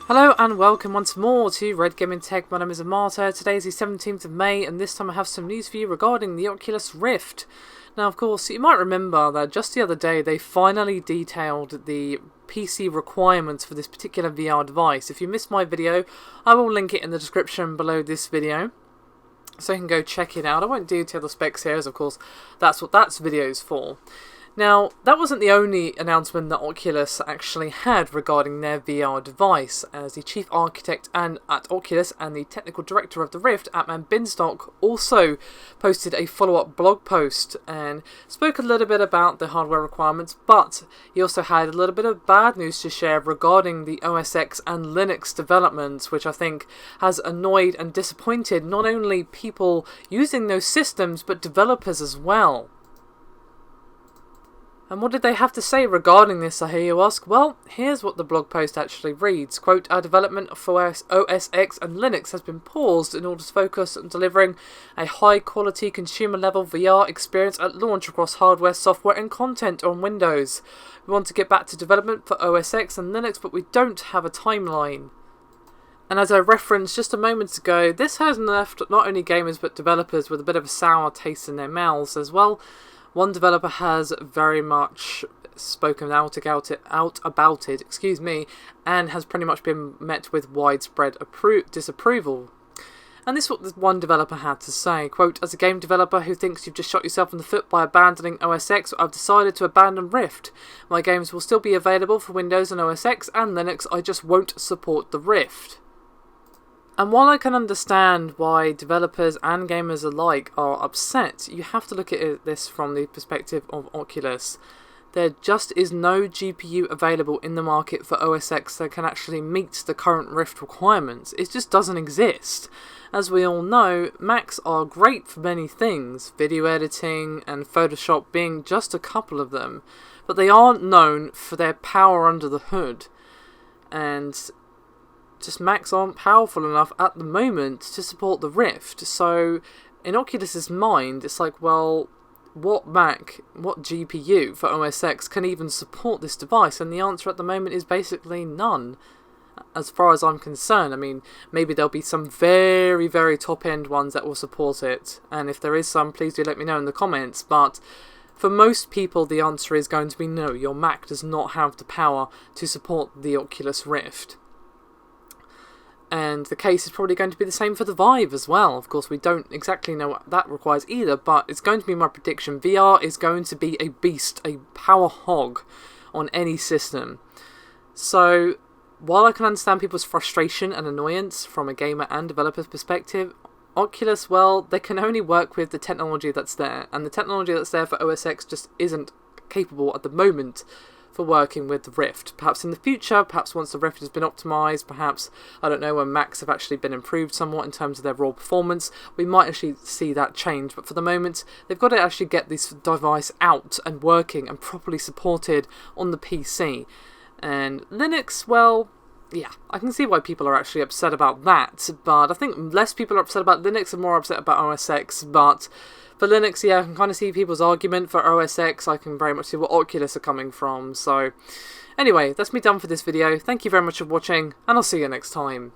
Hello and welcome once more to Red Gaming Tech. My name is Amata. Today is the 17th of May and this time I have some news for you regarding the Oculus Rift. Now of course you might remember that just the other day they finally detailed the PC requirements for this particular VR device. If you missed my video, I will link it in the description below this video, so you can go check it out. I won't detail the specs here as of course that's what that video is for. Now, that wasn't the only announcement that Oculus actually had regarding their VR device, as the chief architect at Oculus and the technical director of the Rift, Atman Binstock, also posted a follow-up blog post and spoke a little bit about the hardware requirements, but he also had a little bit of bad news to share regarding the OSX and Linux developments, which I think has annoyed and disappointed not only people using those systems, but developers as well. And what did they have to say regarding this, I hear you ask? Well, here's what the blog post actually reads. Quote, "Our development for OSX and Linux has been paused in order to focus on delivering a high-quality consumer-level VR experience at launch across hardware, software and content on Windows. We want to get back to development for OSX and Linux, but we don't have a timeline." And as I referenced just a moment ago, this has left not only gamers but developers with a bit of a sour taste in their mouths as well. One developer has very much spoken out about it, and has pretty much been met with widespread disapproval. And this is what this one developer had to say. Quote, "As a game developer who thinks you've just shot yourself in the foot by abandoning OSX, I've decided to abandon Rift. My games will still be available for Windows and OSX and Linux, I just won't support the Rift." And while I can understand why developers and gamers alike are upset, you have to look at this from the perspective of Oculus. There just is no GPU available in the market for OSX that can actually meet the current Rift requirements. It just doesn't exist. As we all know, Macs are great for many things, video editing and Photoshop being just a couple of them, but they aren't known for their power under the hood. And just Macs aren't powerful enough at the moment to support the Rift. So in Oculus's mind, it's like, well, what GPU for OSX can even support this device? And the answer at the moment is basically none, as far as I'm concerned. I mean, maybe there'll be some very, very top-end ones that will support it, and if there is some, please do let me know in the comments, but for most people the answer is going to be no, your Mac does not have the power to support the Oculus Rift. And the case is probably going to be the same for the Vive as well. Of course, we don't exactly know what that requires either, but it's going to be my prediction. VR is going to be a beast, a power hog on any system. So, while I can understand people's frustration and annoyance from a gamer and developer's perspective, Oculus, well, they can only work with the technology that's there. And the technology that's there for OSX just isn't capable at the moment for working with the Rift. Perhaps in the future, perhaps once the Rift has been optimized, perhaps, I don't know, when Macs have actually been improved somewhat in terms of their raw performance, we might actually see that change. But for the moment, they've got to actually get this device out and working and properly supported on the PC. And Linux, well, yeah, I can see why people are actually upset about that, but I think less people are upset about Linux and more upset about OSX, but for Linux, yeah, I can kind of see people's argument. For OSX, I can very much see what Oculus are coming from. So, anyway, that's me done for this video. Thank you very much for watching, and I'll see you next time.